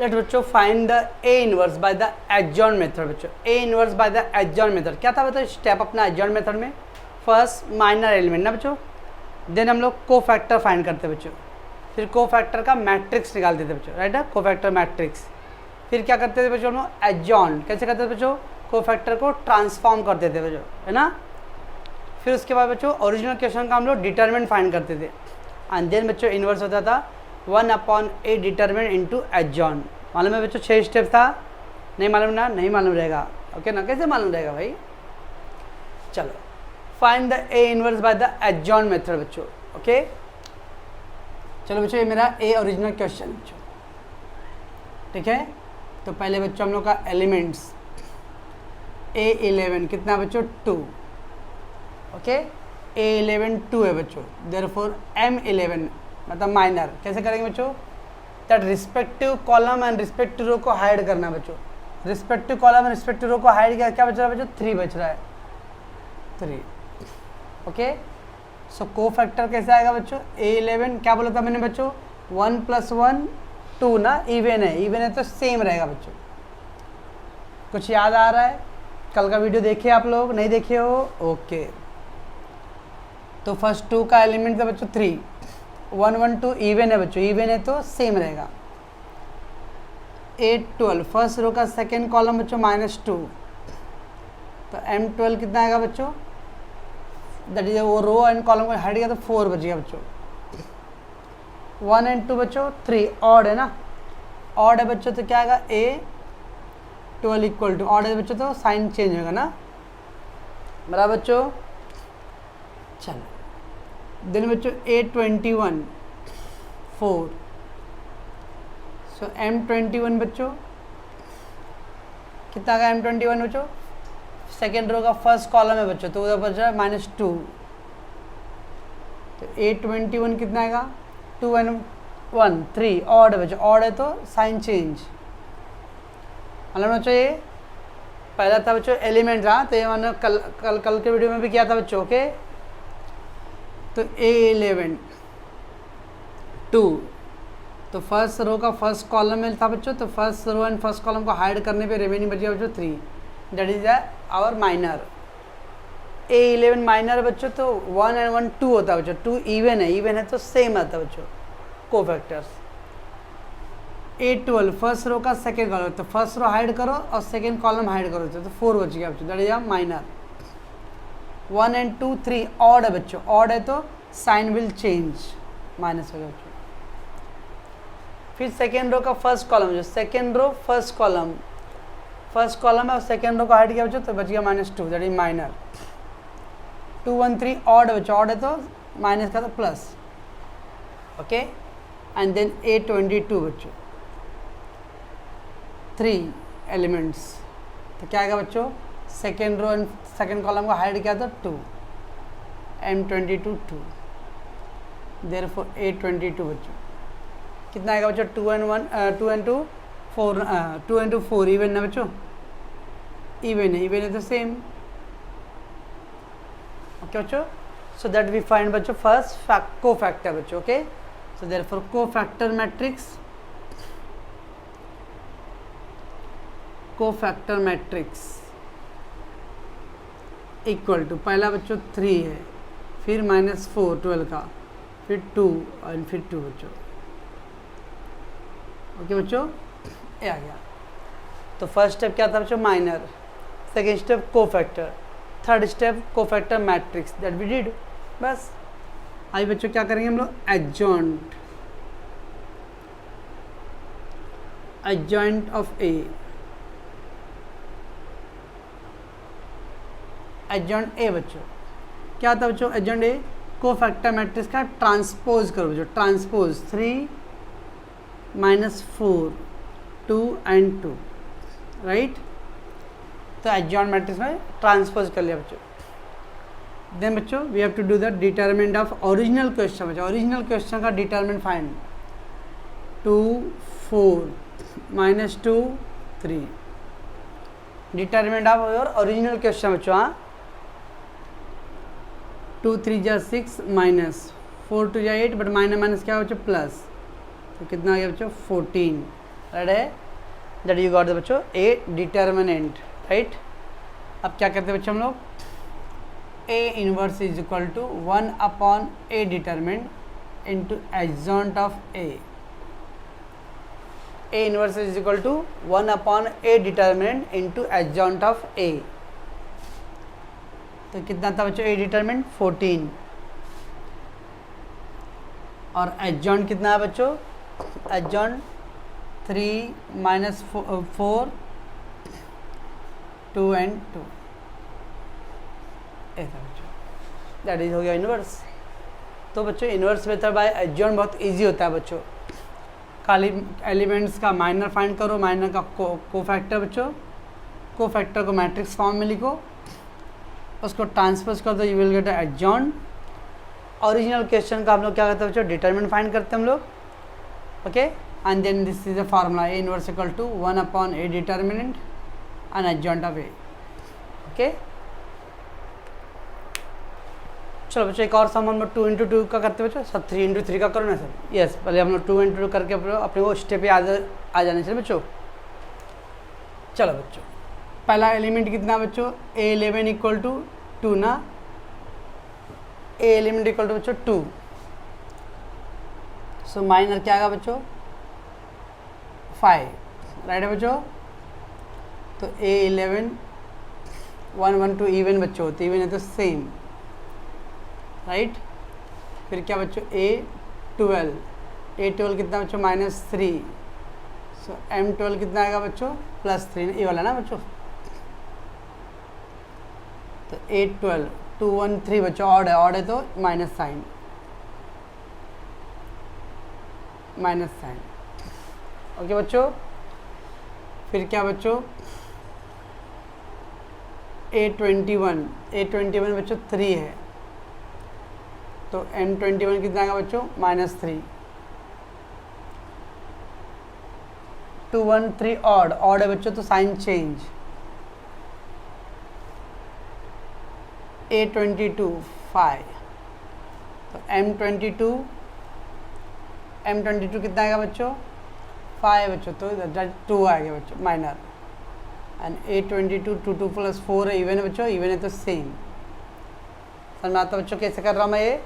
Late बच्चों find the A inverse by the adjoint method. बच्चों A inverse by the adjoint method क्या था बच्चों स्टेप अपना एडजॉइन मेथड में? फर्स्ट माइनर एलिमेंट ना बच्चों, देन हम लोग को फैक्टर फाइंड करते बच्चों, फिर को फैक्टर का मैट्रिक्स निकालते थे बच्चों, राइट है, को फैक्टर मैट्रिक्स। फिर क्या करते थे बच्चों हम लोग एडजॉइन, कैसे करते थे बच्चों? को फैक्टर को ट्रांसफॉर्म करते थे बच्चों, है ना। फिर उसके बाद बच्चों ओरिजिनल क्वेश्चन का हम लोग डिटरमिनेंट फाइंड करते थे, एंड देन बच्चों इनवर्स होता था 1/a डिटरमिनेंट इनटू एडजॉइन। मालूम है बच्चों 6 स्टेप था? नहीं मालूम ना? नहीं मालूम रहेगा, ओके ना, कैसे मालूम रहेगा भाई। चलो find the A inverse by the adjoint method बच्चों, ओके। चलो बच्चों ये मेरा ए ओरिजिनल क्वेश्चन बच्चों, ठीक है। तो पहले बच्चों हम लोग का एलिमेंट्स A11 कितना बच्चों? 2, ओके। A11 2 है बच्चों, देयरफॉर M11 मतलब माइनर, कैसे करेंगे बच्चों? That respective column and respective row को हाइड करना बच्चों। Respective column and respective row को हाइड किया, क्या बच रहा है बच्चों? 3 बच रहा है, 3, ओके। सो को फैक्टर कैसे आएगा बच्चों? A11 क्या बोला था मैंने बच्चों? 1 + 1 2 ना, इवन है तो सेम रहेगा बच्चों। कुछ याद आ रहा है? कल का वीडियो देखे आप लोग? नहीं देखे हो? ओके। तो फर्स्ट 2 का एलिमेंट था बच्चों 3, 1 1 2 इवन है बच्चों, इवन है तो सेम रहेगा। 8 12 फर्स्ट रो का सेकेंड कॉलम बच्चों -2, तो M12 कितना आएगा बच्चों? दैट इज वो रो एंड कॉलम को हट गया तो 4 बच गया बच्चों। 1 and 2 बच्चों 3 ऑड है ना, ऑड है बच्चों तो क्या आएगा? A12 इक्वल टू, ऑड है बच्चों तो साइन चेंज होगा ना, बराबर बच्चों। चलो देन बच्चों A21 4, सो M21 बच्चों कितना आएगा? M21 बच्चों सेकेंड रो का फर्स्ट कॉलम है बच्चों, तो उधर बच रहा है -2, तो A21 कितना आएगा? 2 and 1 3 ऑड है बच्चों, ऑड है तो साइन चेंज। मतलब बच्चों ये पहला था बच्चों एलिमेंट रहा, तो ये मैंने कल के वीडियो में भी किया था बच्चों, ओके। तो A11 2, तो फर्स्ट रो का फर्स्ट कॉलम में था बच्चों, तो first row and first column को हाइड करने पे रिमेनिंग बच गया बच्चों 3, that is our minor. A11 minor बच्चों, तो 1 and 1 2 होता है बच्चों, 2 इवन है तो सेम आता है बच्चों को फैक्टर्स। A12 फर्स्ट रो का सेकेंड कॉलम, तो फर्स्ट रो हाइड करो और सेकेंड कॉलम हाइड करो, तो 4 बच गया बच्चों, that is our minor. 1 and 2 3 odd है बच्चों, ऑड है तो साइन विल चेंज, माइनस हो गया बच्चों। फिर सेकेंड रो का फर्स्ट कॉलम, जो सेकेंड रो फर्स्ट कॉलम है और सेकेंड रो को हाइड किया बच्चों, तो बच गया -2, दैट इज माइनर। 2 1 3 ऑड है बच्चों, ऑड है तो माइनस का तो plus, okay. And then A22 बच्चों 3 एलिमेंट्स, तो क्या आएगा बच्चों? Second row and second column को हाइड किया तो 2, M22 2, देयरफॉर A22 बच्चों कितना आएगा बच्चों? 2 and 1 2 and 2 4 2 and 2 4 इवन है बच्चों, इवन है तो सेम, ओके बच्चों। सो दैट वी फाइंड बच्चों फर्स्ट को फैक्टर बच्चों, ओके। सो देयरफॉर को फैक्टर मैट्रिक्स इक्वल टू, पहला बच्चों 3 है, फिर -4 12 का, फिर 2 और फिर 2 बच्चों, ओके बच्चों, ये आ गया। तो फर्स्ट स्टेप क्या था बच्चों? माइनर, सेकेंड स्टेप को फैक्टर, थर्ड स्टेप को factor matrix, that we did, बस। अभी बच्चों क्या करेंगे हम लोग? Adjoint of A, adjoint A बच्चों क्या था बच्चों? एडजॉइंट ए को फैक्टर मैट्रिक्स का ट्रांसपोज करो बच्चों, ट्रांसपोज 3 -4 2 and 2, राइट। तो एडजॉइंट मैट्रिक्स में ट्रांसपोज कर लिया बच्चों। देन बच्चों we have to do the determinant of original question बच्चों, ओरिजिनल क्वेश्चन का determinant find. 2 4 -2 3 determinant of your original question बच्चों, हाँ। 2 3 जा 6 -4 2 जा 8, बट माइनस क्या बच्चों? प्लस, तो कितना आ गया बच्चों? 14, राइट है, दैट यू गॉट द बच्चों ए डिटर्मिनेंट, राइट। अब क्या करते हैं बच्चों हम लोग, A inverse is equal to 1 upon A determinant into adjoint of A inverse is equal to 1 upon A determinant into adjoint of A. तो कितना था बच्चों ए डिटर्मिनेंट 14 और एडजॉइंट कितना है बच्चों, एडजॉइंट 3 माइनस 4 2 एंड 2 ऐसा बच्चों, दैट इज हो गया इनवर्स। तो बच्चों इनवर्स मेथड बाय एडजॉइंट बहुत इजी होता है बच्चों, खाली एलिमेंट्स का माइनर फाइंड करो, माइनर का कोफैक्टर बच्चों, कोफैक्टर को मैट्रिक्स फॉर्म में लिखो, उसको ट्रांसपोज कर दो, you will get adjoint. Original question का हम लोग क्या करते हैं बच्चों, डिटरमिनेंट फाइंड करते हैं हम लोग, okay. And then this is the formula A inverse equal to 1 upon A determinant and adjoint of A, okay. चलो बच्चों एक और सम हम लोग 2 इंटू 2 का करते हैं बच्चों, सब 3 इंटू 3 का करो ना सर, यस। पहले हम लोग 2 इंटू 2 करके अपने वो स्टेप पे आ जाने चाहिए बच्चों। चलो बच्चों पहला एलिमेंट कितना बच्चों, A11 इक्वल टू 2 ना, ए एलिमेंट इक्वल टू बच्चों 2, सो माइनर क्या आएगा बच्चों 5, राइट है बच्चों। तो A11 1 1 2 इवन बच्चों होते, इवन है तो सेम, राइट। फिर क्या बच्चों A12 कितना बच्चों -3, सो M12 कितना आएगा बच्चों +3, ये वाला ना बच्चों। तो A12 2 1 3 बच्चों ऑड है तो माइनस साइन, ओके बच्चों। फिर क्या बच्चों A21 बच्चों 3 है, तो M21 कितना आएगा बच्चों -3, 2 1 3 ऑड है बच्चों तो साइन चेंज। A22 5, तो M22 कितना आएगा बच्चों 5 बच्चों, तो 2 आ गया बच्चों माइनर। एंड A22 2 + 4 है, इवन है बच्चों, इवन है तो सेम। समझ में आता बच्चों कैसे कर रहा हूँ मैं ये,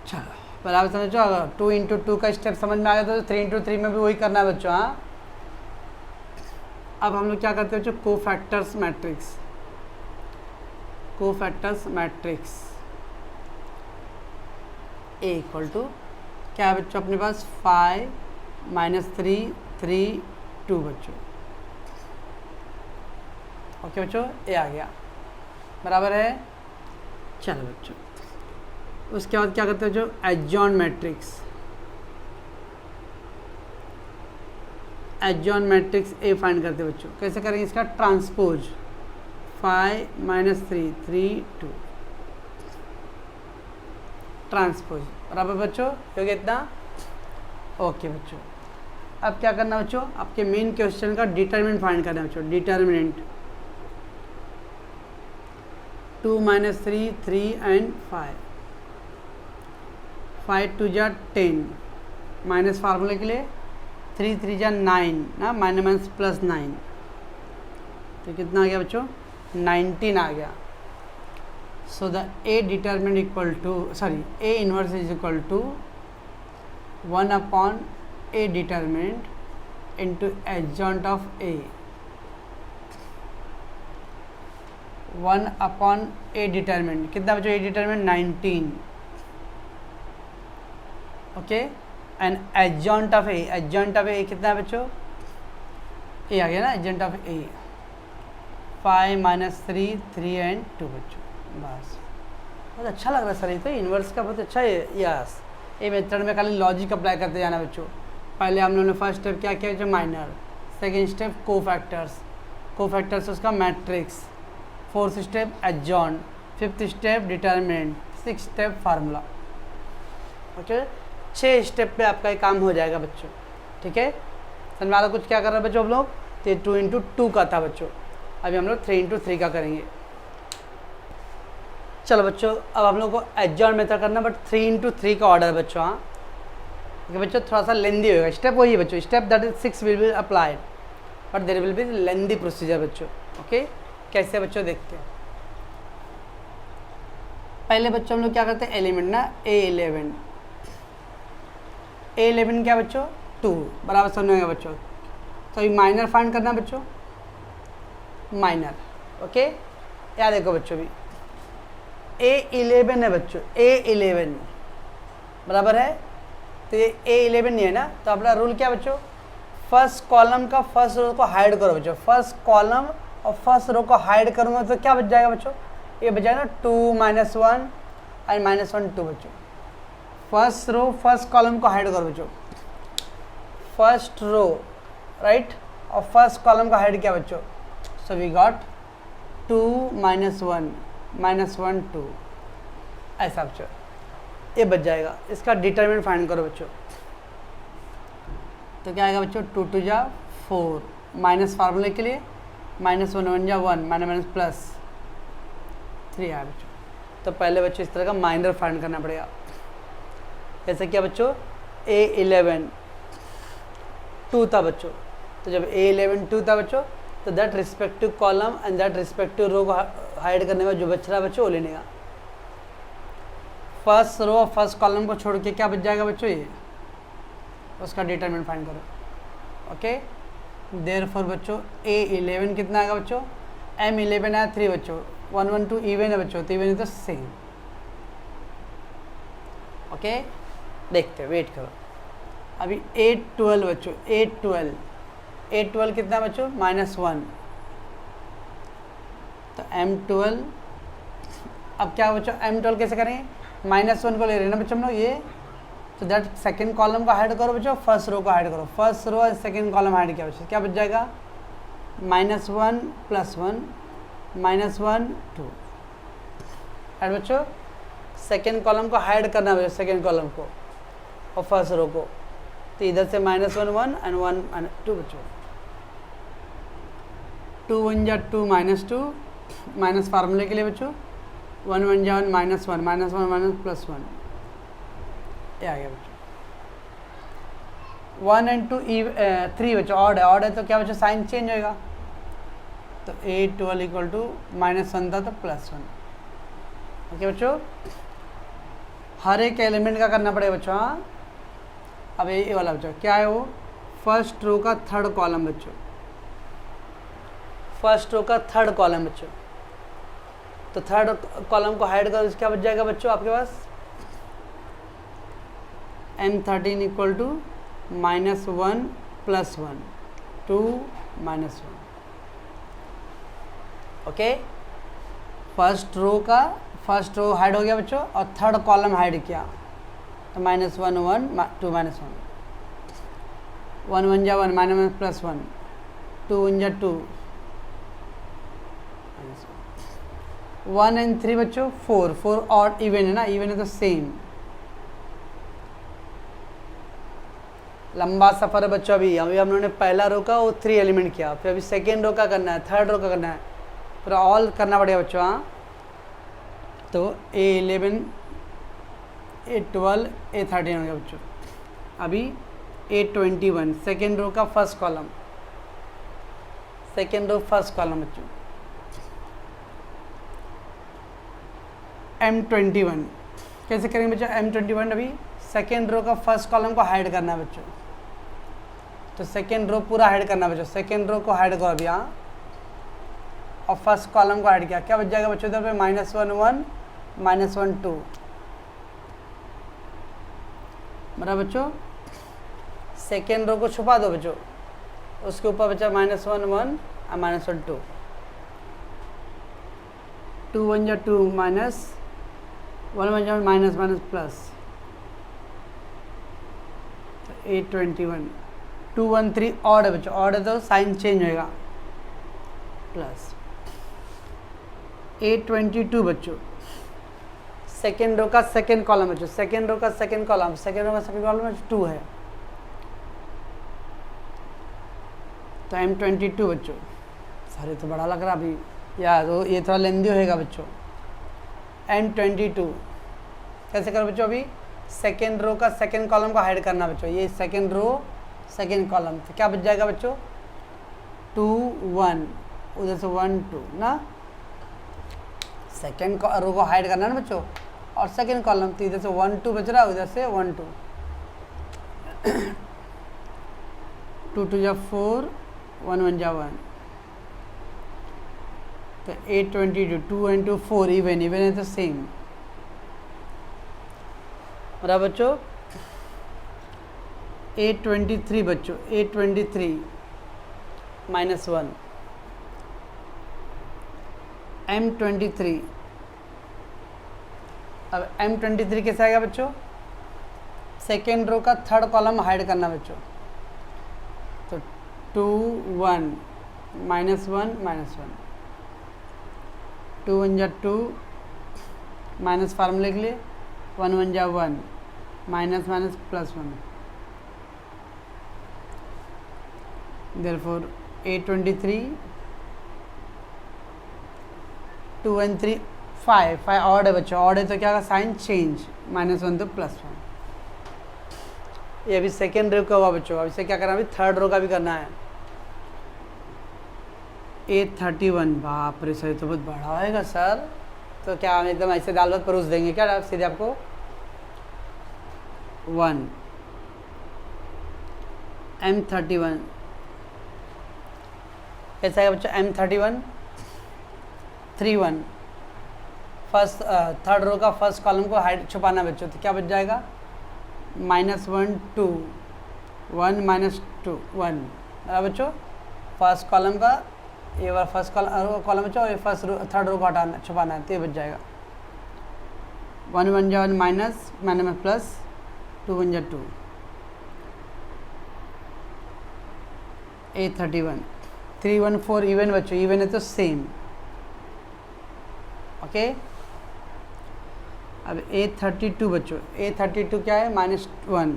चलो बराबर समझो। अगर 2 इंटू 2 का स्टेप समझ में आ गया तो 3 इंटू 3 में भी वही करना है बच्चों, हाँ। अब हम लोग क्या करते हैं बच्चों, cofactors matrix A equal to क्या है बच्चों अपने पास 5 -3 3 2 बच्चों, ओके बच्चों ए आ गया, बराबर है। चलो बच्चों उसके बाद क्या करते हैं जो एडजॉइंट मैट्रिक्स ए फाइंड करते हैं बच्चों। कैसे करेंगे इसका ट्रांसपोज, 5 -3 3 2 ट्रांसपोज, बराबर बच्चों हो गया इतना, ओके बच्चों। अब क्या करना बच्चों, आपके मेन क्वेश्चन का डिटरमिनेंट फाइंड करना है बच्चों। डिटरमिनेंट 2 -3 3 एंड 5 2 जा 10, माइनस फार्मूले के लिए 3 3 जा 9 ना, माइनस +9, तो कितना आ गया बच्चों 19 आ गया। So the A determinant equal to A inverse is equal to 1 upon A determinant into adjoint of A, 1 upon A determinant कितना बच्चों, A determinant 19, okay. And adjoint of A कितना है बच्चों, ए आ गया ना, एडजॉइंट ऑफ ए 5 -3 3 एंड 2 बच्चों, बस। बहुत अच्छा लग रहा है सर, ये तो इन्वर्स का बहुत अच्छा है। यस, ये मेथड में खाली लॉजिक अप्लाई करते जाना बच्चों। पहले हम लोगों ने फर्स्ट स्टेप क्या किया जो माइनर, सेकेंड स्टेप कोफैक्टर्स उसका matrix, fourth step adjoint, fifth step determinant, six step formula, okay. 6 step पे आपका ये काम हो जाएगा बच्चों, ठीक है। समझ में आ रहा कुछ क्या कर रहे हैं बच्चों हम लोग, तो 2 इंटू 2 का था बच्चों, अभी हम लोग 3 इंटू 3 का करेंगे। चलो बच्चों अब हम लोग को एडजॉइंट मेथड करना, बट 3 इंटू 3 का ऑर्डर है बच्चों, हाँ। कि बच्चों थोड़ा सा लेंदी होगा, स्टेप वही है बच्चों, step that is 6 will be applied but there will be lengthy procedure बच्चों। ओके, कैसे बच्चों देखते हैं। पहले बच्चों हम लोग क्या करते हैं, एलिमेंट ना A11 क्या बच्चों 2 बराबर समझ में बच्चों। तो ये माइनर फाइंड करना बच्चों, माइनर। ओके, याद देखो बच्चों भी A11 है बच्चों, A11 बराबर है, तो ये A11 नहीं है ना, तो अपना रूल क्या बच्चों, फर्स्ट कॉलम का फर्स्ट रो को हाइड करो बच्चों, फर्स्ट कॉलम और फर्स्ट रो को हाइड करूंगा तो क्या बच जाएगा बच्चों, ये बच जाएगा ना 2 -1 एंड -1 2 बच्चों। फर्स्ट रो फर्स्ट कॉलम को हाइड करो बच्चों, फर्स्ट रो राइट, और फर्स्ट कॉलम का हाइड क्या बच्चों, सो वी गॉट 2 -1 -1 2 ऐसा बच्चों, ये बच जाएगा। इसका डिटरमिनेंट फाइंड करो बच्चों, तो क्या आएगा बच्चों 2 2 जा 4 माइनस फार्मूले के लिए -1 1 जा 1 माइनस प्लस 3 आया बच्चों। तो पहले बच्चों इस तरह का माइनर फाइंड करना पड़ेगा। जैसे क्या बच्चों A11 2 था बच्चों, तो जब A11 2 था बच्चों, तो that respective column and that respective row को हाइड करने में जो बच रहा है बच्चों वो लेने का। फर्स्ट रो और फर्स्ट कॉलम को छोड़ के क्या बच जाएगा बच्चों, ये उसका डिटरमिनेंट फाइंड करो। ओके, देयरफॉर बच्चों A11 कितना आएगा बच्चों, M11 आया 3 बच्चों, 1 1 2 इवन है बच्चों, तो even is the same. Okay, देखते हैं, वेट करो। अभी A12 बच्चों, A12 कितना बच्चों -1, तो M12, अब क्या बच्चों M12 कैसे करेंगे, -1 को ले रहे हैं ना बच्चों हम लोग ये, तो दैट सेकेंड कॉलम को हाइड करो बच्चों, फर्स्ट रो को हाइड करो, फर्स्ट रो और सेकेंड कॉलम हाइड किया बच्चों, क्या बच जाएगा -1 + 1 -1 2 हाइड बच्चों। सेकेंड कॉलम को हाइड करना बच्चों, सेकेंड कॉलम को और फर्स्ट रो को, तो इधर से -1 1 एंड 1 2 बच्चों, 2 1 जा 2 -2 माइनस फार्मूले के लिए बच्चों 1 1 जा 1 -1 +1 ये आ गया बच्चों। 1 and 2 3 बच्चों ऑड है तो क्या बच्चों साइन चेंज होएगा, तो A12 = -1 था तो +1। ओके बच्चों, हर एक एलिमेंट का करना पड़ेगा बच्चों। हाँ, अब ये वाला बच्चों क्या है, वो फर्स्ट रो का थर्ड कॉलम बच्चों, फर्स्ट रो का थर्ड कॉलम बच्चों, तो थर्ड कॉलम को हाइड कर क्या बच जाएगा बच्चों आपके पास, M13 = -1 + 1 2 -1। Okay, first row hide हो गया बच्चों और थर्ड कॉलम हाइड किया, तो -1 1 2 -1 1 1 जा 1 -1 2 1 जा 2 1 and 3 बच्चों 4 ऑड इवन है ना, इवन है तो सेम। लंबा सफ़र है बच्चों। अभी हम लोगों ने पहला रो का वो 3 एलिमेंट किया, फिर अभी सेकेंड रो का करना है, थर्ड रो का करना है, पूरा ऑल करना पड़ेगा बच्चों। हाँ, तो A11 A12 A13 हो गया बच्चों। अभी A21 सेकेंड रो का first column, second row first column बच्चों। M21 कैसे करेंगे बच्चों, M21 अभी सेकेंड रो का फर्स्ट कॉलम को हाइड करना है बच्चों, तो सेकेंड रो पूरा हाइड करना है बच्चों, सेकेंड रो को हाइड करो अभी। हाँ, और फर्स्ट कॉलम को हाइड किया, क्या बच जाएगा बच्चों इधर पे -1 1 -1 2 बराबर बच्चों। सेकेंड रो को छुपा दो बच्चों, उसके ऊपर बचा -1 1 और -1 2 2 1 जा 2 -1 1 जा माइनस प्लस, तो A21 2 1 3 ऑड है बच्चों, ऑड है तो साइन चेंज होएगा प्लस। A22 बच्चों सेकेंड रो का सेकेंड कॉलम बच्चों, सेकेंड रो का सेकेंड कॉलम 2 है, तो M22 बच्चों, सारे तो बड़ा लग रहा अभी यार, तो ये थोड़ा लेंदी होएगा बच्चों। M22 कैसे करो बच्चों, अभी सेकेंड रो का सेकेंड कॉलम को हाइड करना बच्चों, ये सेकेंड रो सेकेंड कॉलम, तो क्या बच जाएगा बच्चों 2 1, उधर से 1 2 ना, सेकेंड रो को हाइड करना है ना बच्चों, और सेकेंड कॉलम, तो इधर से 1 2 बच रहा है, उधर से 1 2 2 2 जा 4 1 1 जा 1, तो 8 22 2 and 2 4 इवन है तो सेम बराबर बच्चों। 823 बच्चों 823 -1 M23, अब M23 कैसे आएगा बच्चों, सेकेंड रो का थर्ड कॉलम हाइड करना बच्चों, तो 2 1 -1 -1 2 1 जा 2 माइनस फार्मूला के लिए 1 1 जा 1 minus minus plus 1, therefore 823 2 and 3 5 odd है बच्चों, ऑड है तो क्या होगा साइन चेंज, -1 तो +1। ये अभी सेकेंड रो का हुआ बच्चों, अब इसे क्या करना है, अभी थर्ड रो का भी करना है। 831 बाप रे सर तो बहुत बड़ा होएगा सर, तो क्या हम एकदम ऐसे दाल भात परोस देंगे क्या सीधे आपको 1 M31 कैसा है बच्चों, M31 3 1, फर्स्ट थर्ड रो का फर्स्ट कॉलम को हाइड छुपाना बच्चों, तो क्या बच जाएगा -1 2 1 -2 1 बराबर बच्चों। फर्स्ट कॉलम का ये वाला फर्स्ट कॉलम बच्चों, और फर्स्ट थर्ड रो को हटाना छुपाना है, तो ये बच जाएगा 1 1 जा 1 माइनस माइनस प्लस 2 1 जा 2 831 3 1 4 इवन बच्चों, इवन है तो सेम ओके। अब 832 बच्चों 832 क्या है -1,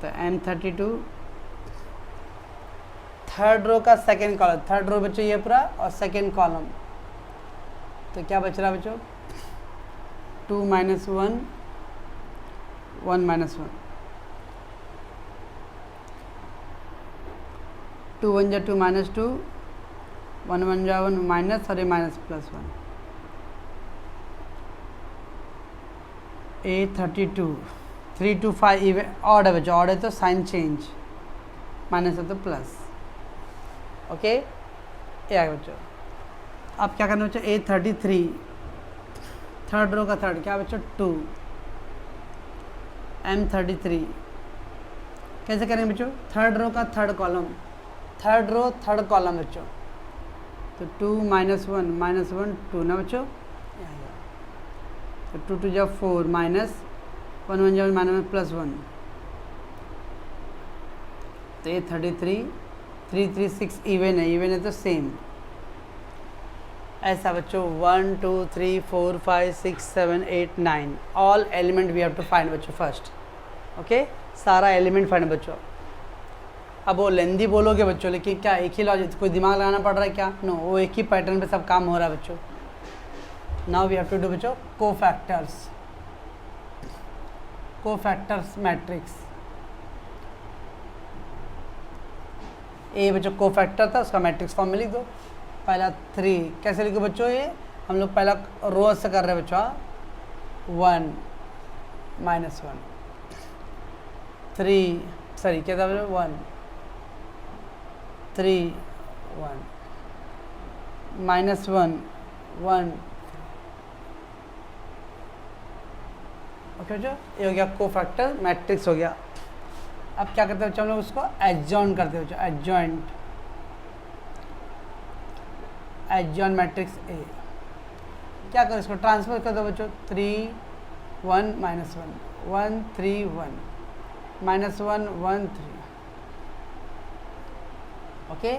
तो M32 थर्ड रो का सेकेंड कॉलम, थर्ड रो बच्चों ये पूरा और सेकेंड कॉलम, तो क्या बच रहा है बच्चों 2 -1 1 -1 2 1 जा 2 -2 1 1 जा 1 माइनस और ये माइनस +1 832 3 2 5 इवन ऑड है बच्चों, ऑड है तो साइन चेंज, माइनस है तो प्लस ओके। ये आ गया बच्चों। अब क्या करना बच्चों 833 थर्ड रो का थर्ड क्या बच्चों 2 M33 कैसे करेंगे बच्चों, थर्ड रो का third column, third row third column बच्चों, तो 2 -1 -1 2 ना बच्चों, तो 2 2 जा 4 माइनस 1 1 जा माइनस +1, तो ये 33 3 3 6 इवन है तो सेम ऐसा बच्चों 1 2 3 4 5 6 7 8 9 all element we have to find बच्चों फर्स्ट ओके, सारा एलिमेंट फाइंड बच्चों। अब वो लेंदी बोलोगे बच्चों, लेकिन क्या एक ही लॉजिक, कोई दिमाग लगाना पड़ रहा है क्या, नो वो एक ही पैटर्न पे सब काम हो रहा है बच्चों। Now we have to do बच्चों कोफैक्टर्स मैट्रिक्स। ए बच्चों कोफैक्टर था, उसका मैट्रिक्स फॉर्म में लिख दो। पहला 3 कैसे लिखो बच्चों, ये हम लोग पहला रो से कर रहे हैं बच्चों, 1 -1 3 सॉरी क्या था बच्चों 1 3 1 -1 1 ओके बच्चों, ये हो गया कोफैक्टर मैट्रिक्स हो गया। अब क्या करते हैं बच्चों हम लोग उसको एडजॉइन करते हैं बच्चों, एडजॉइन मैट्रिक्स ए। क्या करो इसको ट्रांसफर कर दो बच्चों, 3 1 -1 1 3 1 -1 1 3 ओके।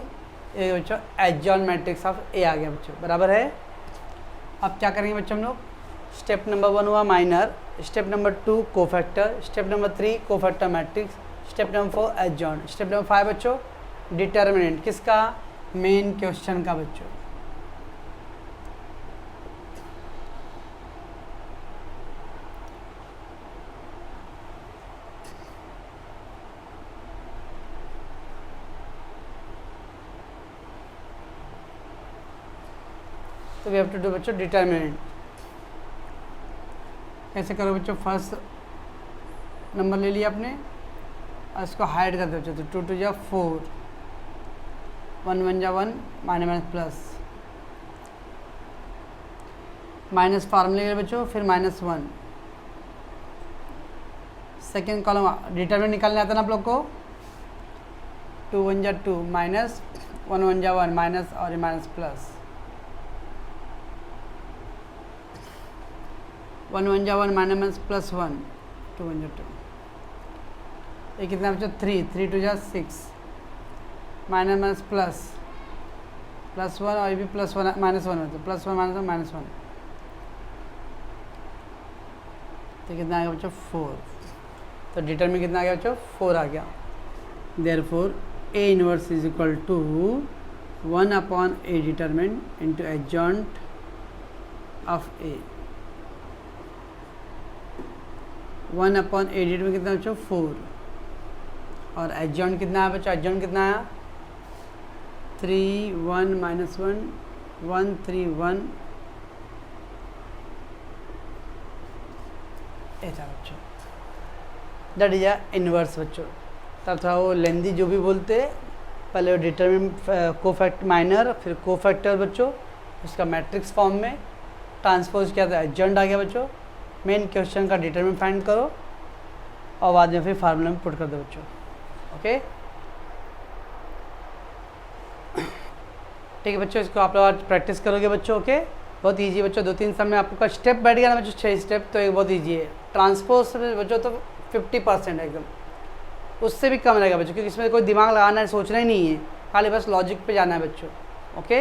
ये बच्चों एडजॉइन मैट्रिक्स ऑफ ए आ गया बच्चों, बराबर है। अब क्या करेंगे बच्चों हम लोग, स्टेप नंबर 1 हुआ minor, step number 2 cofactor, step number 3 cofactor matrix, step number 4 adjoin, step number 5 बच्चों डिटर्मिनेंट किसका, मेन क्वेश्चन का बच्चों। तो वी हैव टू डू बच्चों डिटरमिनेंट। कैसे करो बच्चों, फर्स्ट नंबर ले लिया आपने और इसको हाइड कर दो बच्चों, तो 2 2 जा 4, 1 1 जा 1, माइनस माइनस प्लस, माइनस फार्मूले के बच्चों, फिर -1। सेकेंड कॉलम डिटरमिनेंट निकालने आता है ना आप लोग को, 2 1 जा 2, माइनस 1 1 जा 1, माइनस और ये माइनस प्लस, 1 1 जा 1, माइनस माइनस प्लस 1, 2 1 जा 2। ये कितना बच्चों 3 3 2 जा 6, माइनस माइनस प्लस, प्लस 1 और ये भी प्लस 1 माइनस 1 होता है, प्लस 1 माइनस 1 माइनस 1, तो कितना आ गया बच्चों 4। तो डिटरमिनेंट कितना आ गया बच्चों 4 आ गया। Therefore A inverse is equal to 1/A determinant into adjoint of A। 1/A determinant कितना बच्चों 4 और एडजॉइंट कितना है बच्चों, एडजॉइंट कितना है 3 1 माइनस 1 1 3 1 ऐसा बच्चों, दैट इज अ इनवर्स बच्चों। तब थोड़ा वो लेंदी जो भी बोलते, पहले वो डिटरमिनेंट कोफैक्ट माइनर, फिर कोफैक्टर बच्चों, उसका मैट्रिक्स फॉर्म में ट्रांसपोज किया था, एडजॉइंट आ गया बच्चों। मेन क्वेश्चन का डिटरमिनेंट फाइंड करो और बाद में फिर फार्मूला में पुट कर दो बच्चों। ओके ठीक है बच्चों, इसको आप लोग आज प्रैक्टिस करोगे बच्चों। ओके बहुत ईजी बच्चों, 2-3 समय आपका स्टेप बैठ गया ना बच्चों, 6 स्टेप, तो एक बहुत ईजी है। ट्रांसपोज बच्चों तो 50% है एकदम, उससे भी कम रहेगा बच्चों, क्योंकि इसमें कोई दिमाग लगाना है, सोचना ही नहीं है, खाली बस लॉजिक पे जाना है बच्चों। ओके